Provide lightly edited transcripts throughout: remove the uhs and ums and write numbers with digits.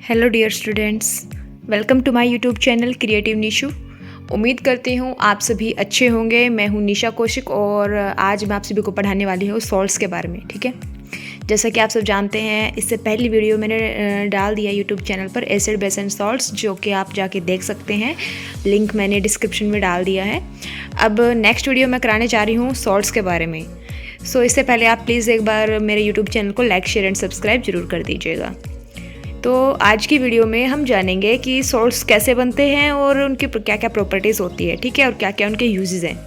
Hello dear students, welcome to my YouTube channel creative Nishu. उम्मीद करती हूँ आप सभी अच्छे होंगे। मैं हूँ निशा कौशिक और आज मैं आप सभी को पढ़ाने वाली हूँ सॉल्ट्स के बारे में। ठीक है, जैसा कि आप सब जानते हैं, इससे पहली वीडियो मैंने डाल दिया यूट्यूब चैनल पर एसिड बेस एंड सॉल्ट्स, जो कि आप जाके देख सकते हैं। लिंक मैंने डिस्क्रिप्शन में डाल दिया है। अब नेक्स्ट वीडियो मैं कराने जा रही हूँ सॉल्ट्स के बारे में। सो इससे पहले आप प्लीज़ एक बार मेरे यूट्यूब चैनल को लाइक, शेयर एंड सब्सक्राइब जरूर कर दीजिएगा। तो आज की वीडियो में हम जानेंगे कि सॉल्ट्स कैसे बनते हैं और उनकी क्या क्या प्रॉपर्टीज़ होती है, ठीक है, और क्या क्या उनके यूजेस हैं।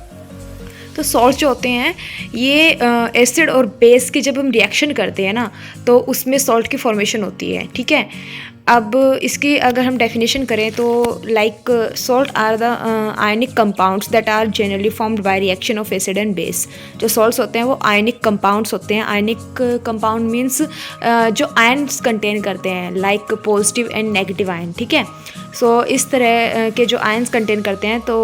तो सॉल्ट्स जो होते हैं ये एसिड और बेस की जब हम रिएक्शन करते हैं ना, तो उसमें सॉल्ट की फॉर्मेशन होती है। ठीक है, अब इसकी अगर हम डेफिनेशन करें तो like salt are the ionic compounds that are generally formed by reaction of acid and base. जो सॉल्ट्स होते हैं वो आयनिक कंपाउंड्स होते हैं। आयनिक कंपाउंड मीन्स जो आयन्स कंटेन करते हैं, like positive and negative ion. ठीक है, सो इस तरह के जो आयन्स कंटेन करते हैं तो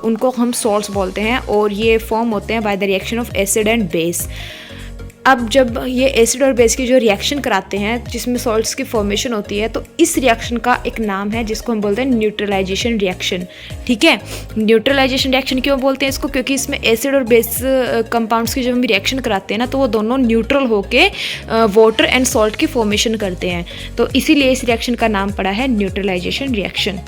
उनको हम सॉल्ट्स बोलते हैं और ये फॉर्म होते हैं by the reaction of acid and base. अब जब ये एसिड और बेस की जो रिएक्शन कराते हैं जिसमें सॉल्ट्स की फॉर्मेशन होती है, तो इस रिएक्शन का एक नाम है जिसको हम बोलते हैं न्यूट्रलाइजेशन रिएक्शन। ठीक है, न्यूट्रलाइजेशन रिएक्शन क्यों बोलते हैं इसको? क्योंकि इसमें एसिड और बेस कंपाउंड्स की जब हम रिएक्शन कराते हैं ना, तो वो दोनों न्यूट्रल होके वाटर एंड सॉल्ट की फॉर्मेशन करते हैं, तो इसीलिए इस रिएक्शन का नाम पड़ा है न्यूट्रलाइजेशन रिएक्शन।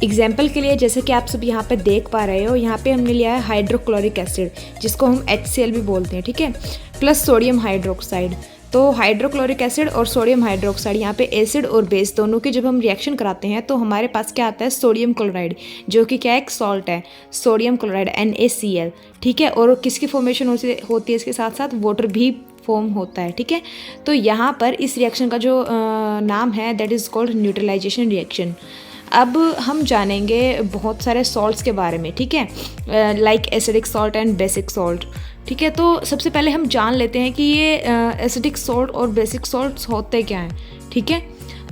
एग्जाम्पल के लिए जैसे कि आप सब यहाँ पे देख पा रहे हो, यहाँ पे हमने लिया है हाइड्रोक्लोरिक एसिड, जिसको हम HCl भी बोलते हैं। ठीक है, प्लस सोडियम हाइड्रोक्साइड। तो हाइड्रोक्लोरिक एसिड और सोडियम हाइड्रोक्साइड, यहाँ पे एसिड और बेस दोनों की जब हम रिएक्शन कराते हैं तो हमारे पास क्या आता है? सोडियम क्लोराइड, जो कि क्या एक सॉल्ट है, सोडियम क्लोराइड NaCl। ठीक है, और किसकी फॉर्मेशन होती है इसके साथ साथ? वाटर भी फॉर्म होता है। ठीक है, तो यहाँ पर इस रिएक्शन का जो नाम है that is called neutralisation reaction. अब हम जानेंगे बहुत सारे सॉल्ट्स के बारे में। ठीक है, like acidic salt and basic salt. ठीक है, तो सबसे पहले हम जान लेते हैं कि ये एसिडिक सॉल्ट और बेसिक सॉल्ट्स होते क्या हैं। ठीक है,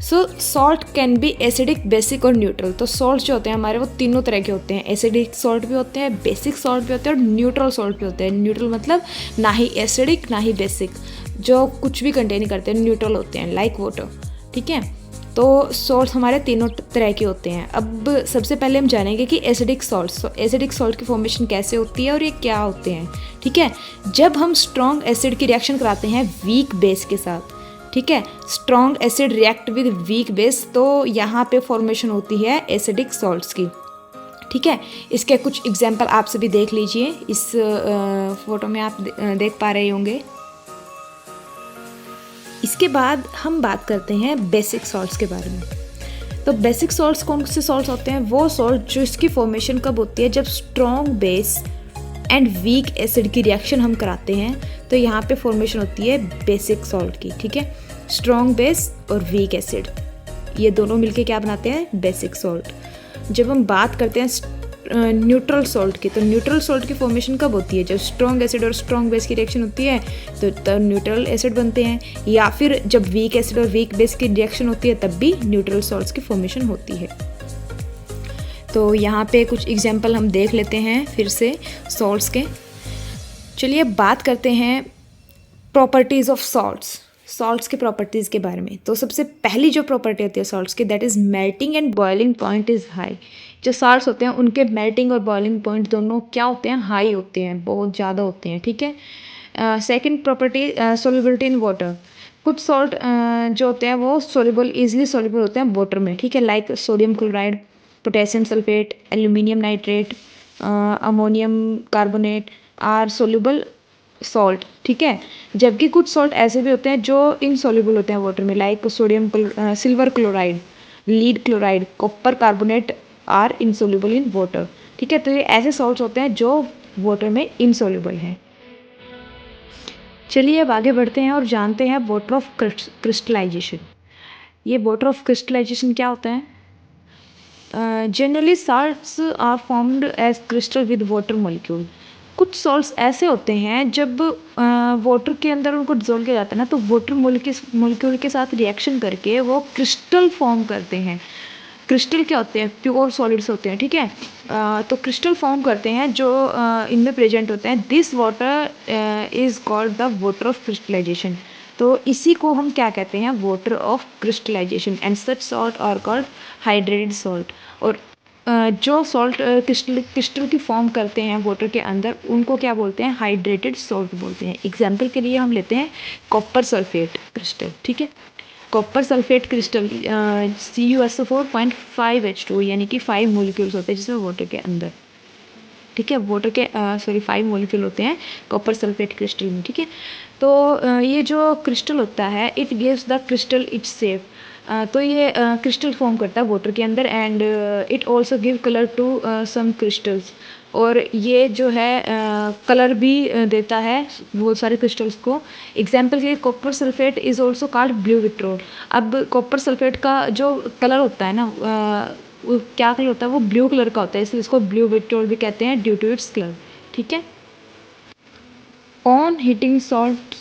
सो salt can be acidic, basic और न्यूट्रल। तो सॉल्ट्स जो होते हैं हमारे वो तीनों तरह के होते हैं। एसिडिक सॉल्ट भी होते हैं, बेसिक सॉल्ट भी होते हैं और न्यूट्रल सॉल्ट भी होते हैं। न्यूट्रल मतलब ना ही एसिडिक ना ही बेसिक, जो कुछ भी कंटेन करते हैं, न्यूट्रल होते हैं, लाइक वाटर। ठीक है, तो सॉल्ट्स हमारे तीनों तरह के होते हैं। अब सबसे पहले हम जानेंगे कि एसिडिक सॉल्ट्स, एसिडिक सॉल्ट की फॉर्मेशन कैसे होती है और ये क्या होते हैं। ठीक है, जब हम स्ट्रॉन्ग एसिड की रिएक्शन कराते हैं वीक बेस के साथ, ठीक है, strong acid react with weak base, तो यहाँ पे फॉर्मेशन होती है एसिडिक सॉल्ट्स की। ठीक है, इसके कुछ एग्जाम्पल आप सभी देख लीजिए। इस फोटो में आप देख पा रहे होंगे। इसके बाद हम बात करते हैं बेसिक सॉल्ट्स के बारे में। तो बेसिक सॉल्ट्स कौन से सॉल्ट्स होते हैं? वो सॉल्ट जो इसकी फॉर्मेशन कब होती है? जब strong base and weak acid की रिएक्शन हम कराते हैं, तो यहाँ पे फॉर्मेशन होती है बेसिक सॉल्ट की। ठीक है, स्ट्रॉन्ग बेस और वीक एसिड, ये दोनों मिलके क्या बनाते हैं? Basic salt. जब हम बात करते हैं न्यूट्रल सॉल्ट की, तो न्यूट्रल सॉल्ट की फॉर्मेशन कब होती है? जब स्ट्रॉन्ग एसिड और स्ट्रॉन्ग बेस की रिएक्शन होती है तो न्यूट्रल एसिड बनते हैं, या फिर जब वीक एसिड और वीक बेस की रिएक्शन होती है तब भी न्यूट्रल सॉल्ट्स की फॉर्मेशन होती है। तो यहाँ पे कुछ एग्जाम्पल हम देख लेते हैं फिर से सॉल्ट्स के। चलिए बात करते हैं प्रॉपर्टीज़ ऑफ सॉल्ट्स, सॉल्ट्स के प्रॉपर्टीज़ के बारे में। तो सबसे पहली जो प्रॉपर्टी होती है सॉल्ट्स की, that is melting and boiling point is high. जो सॉल्ट्स होते हैं उनके मेल्टिंग और बॉइलिंग पॉइंट दोनों क्या होते हैं? हाई होते हैं, बहुत ज़्यादा होते हैं। ठीक है, second property solubility in water. कुछ सॉल्ट जो होते हैं वो सोल्यूबल, ईजिली सोल्यूबल होते हैं वाटर में। ठीक है, like sodium chloride, potassium sulphate, aluminium nitrate, ammonium carbonate are soluble salt. ठीक है, जबकि कुछ सॉल्ट ऐसे भी होते हैं जो इनसॉल्युबल होते हैं वाटर में, like sodium silver chloride, lead chloride, copper carbonate are insoluble in water. ठीक है, तो ये ऐसे सॉल्ट्स होते हैं जो वाटर में इनसॉल्युबल हैं। चलिए अब आगे बढ़ते हैं और जानते हैं वाटर ऑफ क्रिस्टलाइजेशन। ये वाटर ऑफ क्रिस्टलाइजेशन क्या होता है? Generally salts are formed as crystal with water molecule. कुछ सॉल्ट्स ऐसे होते हैं जब वाटर के अंदर उनको डिजोल्व किया जाता है ना, तो वाटर मॉलिक्यूल के साथ रिएक्शन करके वो क्रिस्टल फॉर्म करते हैं। क्रिस्टल क्या होते हैं? प्योर सॉलिड्स होते हैं। ठीक है, तो क्रिस्टल फॉर्म करते हैं जो इनमें प्रेजेंट होते हैं। This water is called the water of crystallisation. तो इसी को हम क्या कहते हैं, water of crystallisation, and such salt are called hydrated salt. और जो सॉल्ट क्रिस्टल क्रिस्टल की फॉर्म करते हैं वाटर के अंदर, उनको क्या बोलते हैं, हाइड्रेटेड सॉल्ट बोलते हैं। एग्जाम्पल के लिए हम लेते हैं कॉपर सल्फेट क्रिस्टल, ठीक है। कॉपर सल्फेट क्रिस्टल CuSO4.5H2 यानी कि 5 मोलिक्यूल्स होते हैं जिसमें वाटर के अंदर, ठीक है, वाटर के 5 मोलिक्यूल होते हैं कॉपर सल्फेट क्रिस्टल में, ठीक है। तो ये जो क्रिस्टल होता है, it gives the crystal its shape. तो ये क्रिस्टल फॉर्म करता है वाटर के अंदर, and it also give colour to some crystals. और ये जो है कलर भी देता है बहुत सारे क्रिस्टल्स को। एग्जाम्पल के लिए copper sulphate is also called blue vitriol. अब कॉपर सल्फेट का जो कलर होता है ना, वो क्या कलर होता है, वो ब्लू कलर का होता है, इसलिए इसको ब्लू विट्रोल भी कहते हैं ड्यू टू इट्स कलर, ठीक है। ऑन हीटिंग सॉल्ट,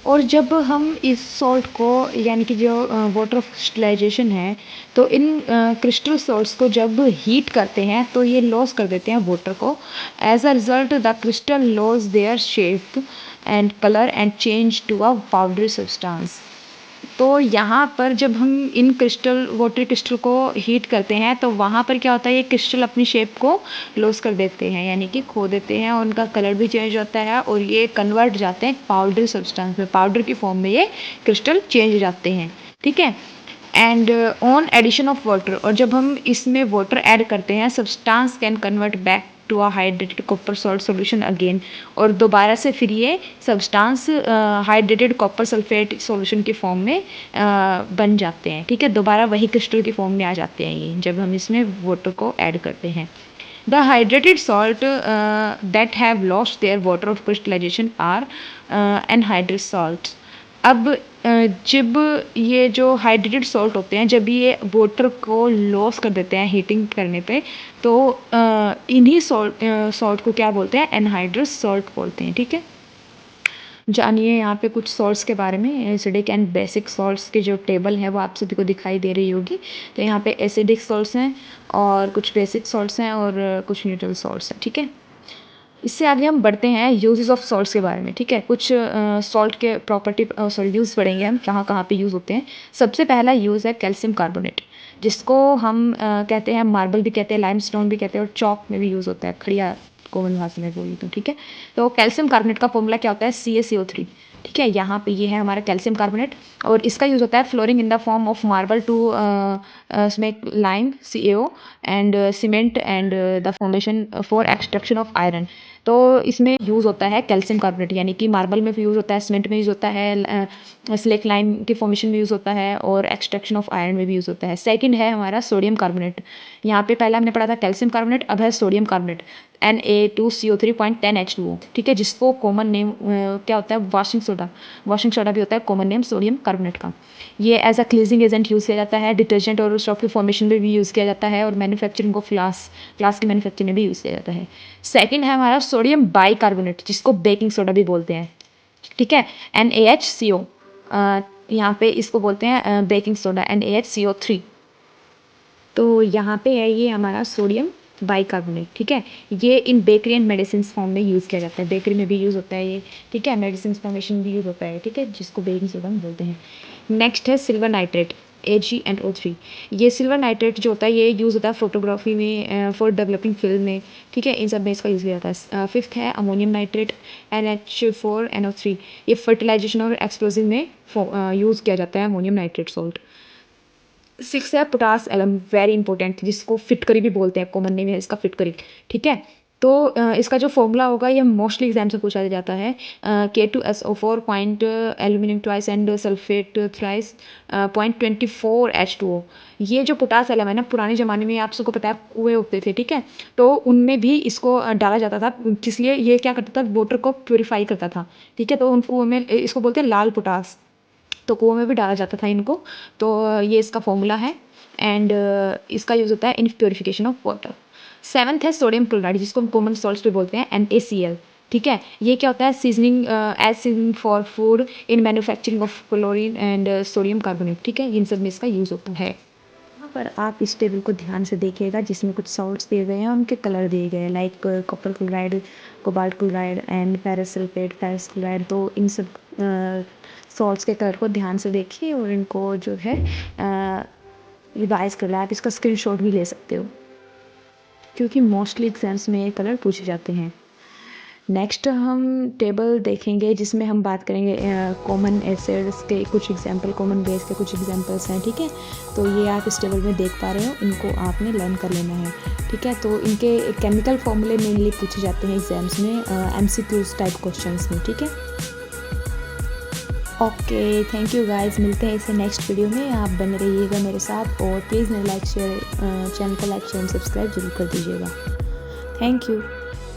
और जब हम इस सॉल्ट को, यानी कि जो वाटर ऑफ क्रिस्टलाइजेशन है, तो इन क्रिस्टल सॉल्ट्स को जब हीट करते हैं तो ये लॉस कर देते हैं वाटर को। As a result the crystal loss their shape and colour and change to a powdery substance. तो यहाँ पर जब हम इन क्रिस्टल वाटर क्रिस्टल को हीट करते हैं तो वहाँ पर क्या होता है, ये क्रिस्टल अपनी शेप को लॉस कर देते हैं, यानी कि खो देते हैं, और उनका कलर भी चेंज होता है, और ये कन्वर्ट जाते हैं पाउडर सब्सटेंस में, पाउडर की फॉर्म में ये क्रिस्टल चेंज हो जाते हैं, ठीक है। And on addition of water, और जब हम इसमें वाटर ऐड करते हैं, substance can convert back to a hydrated copper salt solution again. और दोबारा से फिर ये substance hydrated copper sulphate solution की फॉर्म में बन जाते हैं, ठीक है। दोबारा वही क्रिस्टल की फॉर्म में आ जाते हैं ये, जब हम इसमें वाटर को ऐड करते हैं। The hydrated salt that have lost their water of crystallisation are anhydrous salt. अब जब ये जो हाइड्रेटेड सॉल्ट होते हैं, जब ये वाटर को लॉस कर देते हैं हीटिंग करने पे, तो इन्हीं सॉल्ट को क्या बोलते हैं, एनहाइड्रस सॉल्ट बोलते हैं, ठीक है। जानिए यहाँ पे कुछ सॉल्ट्स के बारे में। एसिडिक एंड बेसिक सॉल्ट्स की जो टेबल है वो आप सभी को दिखाई दे रही होगी। तो यहाँ पे एसिडिक सॉल्ट्स हैं, और कुछ बेसिक सॉल्ट्स हैं, और कुछ न्यूट्रल सॉल्ट्स हैं, ठीक है। इससे आगे हम बढ़ते हैं यूजेस ऑफ सॉल्ट्स के बारे में, ठीक है। कुछ सॉल्ट के प्रॉपर्टी सॉरी यूज़ पढ़ेंगे हम, कहाँ कहाँ पे यूज़ होते हैं। सबसे पहला यूज़ है कैल्शियम कार्बोनेट, जिसको हम कहते हैं मार्बल भी कहते हैं, लाइमस्टोन भी कहते हैं, और चॉक में भी यूज़ होता है, खड़िया कोमल भाषा में बोली तो, ठीक है। तो कैल्शियम कार्बोनेट का फॉर्मूला क्या होता है, CaCO3, ठीक है। यहाँ पे ये है हमारा कैल्शियम कार्बोनेट, और इसका यूज़ होता है flooring in the form of marble to make lime CaO and cement and the foundation for extraction of iron. तो इसमें यूज़ होता है कैल्शियम कार्बोनेट, यानी कि मार्बल में भी यूज़ होता है, सीमेंट में यूज़ होता है, स्लेक लाइम के फॉर्मेशन में यूज़ होता है, और एक्सट्रैक्शन ऑफ आयरन में भी यूज़ होता है। सेकंड है हमारा सोडियम कार्बोनेट। यहाँ पे पहले हमने पढ़ा था कैल्शियम कार्बोनेट, अब है सोडियम कार्बोनेट, Na2CO3.10H2O, ठीक है, जिसको कॉमन नेम क्या होता है, वॉशिंग सोडा, वॉशिंग सोडा भी होता है कॉमन नेम सोडियम कार्बोनेट का। ये as a cleansing agent use किया जाता है, डिटर्जेंट और स्टॉप के फॉर्मेशन में भी यूज़ किया जाता है, और मैन्युफैक्चरिंग को फ्लास की मैन्युफैक्चरिंग में भी यूज़ किया जाता है। सेकंड है हमारा सोडियम बाइकार्बोनेट, जिसको बेकिंग सोडा भी बोलते हैं, ठीक है, NaHCO। यहाँ पे इसको बोलते हैं बेकिंग सोडा, NaHCO3। तो यहाँ पे है ये हमारा सोडियम बाइकार्बोनेट, ठीक है। ये इन बेकरी एंड मेडिसिन फॉर्म में यूज़ किया जाता है, बेकरी में भी यूज़ होता है ये, ठीक है, मेडिसिन फॉर्मेशन में भी यूज़ होता है, ठीक है, जिसको बेकिंग सोडा हम बोलते हैं। नेक्स्ट है सिल्वर नाइट्रेट, AgNO3। ये सिल्वर नाइट्रेट जो होता है ये यूज़ होता है फोटोग्राफी में, फॉर डेवलपिंग फिल्म में, ठीक है, इन सब में इसका यूज़ किया जाता है। फिफ्थ है अमोनियम नाइट्रेट, NH4NO3। ये फर्टिलाइजेशन और एक्सप्लोजिव में यूज़ किया जाता है अमोनियम नाइट्रेट सॉल्ट। सिक्स है पोटास एलम, वेरी इंपॉर्टेंट, जिसको फिटकरी भी बोलते हैं, कॉमन नेम है इसका फिटकरी, ठीक है। तो इसका जो फॉर्मूला होगा ये मोस्टली एग्जाम से पूछा जाता है, K2SO4 point aluminium twice and sulphate thrice .24H2O। ये जो पोटास एलम है ना, पुराने ज़माने में आप सबको पता है कुएँ होते थे, ठीक है, तो उनमें भी इसको डाला जाता था, इसलिए ये क्या करता था, वाटर को प्योरीफाई करता था, ठीक है। तो उन कुओं में इसको बोलते हैं लाल पोटास, तो कुओं में भी डाला जाता था इनको। तो ये इसका फॉर्मूला है, एंड इसका यूज़ होता है इन प्योरीफिकेशन ऑफ वाटर। सेवन्थ है सोडियम क्लोराइड, जिसको हम कॉमन सॉल्ट्स भी बोलते हैं, NaCl, ठीक है। ये क्या होता है, seasoning as seasoning for food in manufacturing of chlorine and sodium carbonate, ठीक है, इन सब में इसका यूज़ होता है। यहाँ पर आप इस टेबल को ध्यान से देखिएगा, जिसमें कुछ सॉल्ट्स दिए गए हैं, उनके कलर दिए गए हैं, like copper chloride, cobalt chloride and ferrous sulphate, ferrous chloride. तो इन सब सॉल्ट्स के कलर को ध्यान से देखिए और इनको जो है रिवाइज़ कर लें। आप इसका स्क्रीनशॉट भी ले सकते हो, क्योंकि मोस्टली एग्ज़ाम्स में ये कलर पूछे जाते हैं। नेक्स्ट हम टेबल देखेंगे जिसमें हम बात करेंगे कॉमन एसिड्स के कुछ एग्जांपल, कॉमन बेस के कुछ एग्जांपल्स हैं, ठीक है। तो ये आप इस टेबल में देख पा रहे हो, इनको आपने लर्न कर लेना है, ठीक है। तो इनके केमिकल फॉर्मूले मेनली पूछे जाते हैं एग्जाम्स में, MCQs टाइप क्वेश्चंस में, ठीक है। ओके, थैंक यू गाइस, मिलते हैं इसे नेक्स्ट वीडियो में। आप बने रहिएगा मेरे साथ और प्लीज़ मेरे चैनल को लाइक शेयर सब्सक्राइब जरूर कर दीजिएगा। Thank you.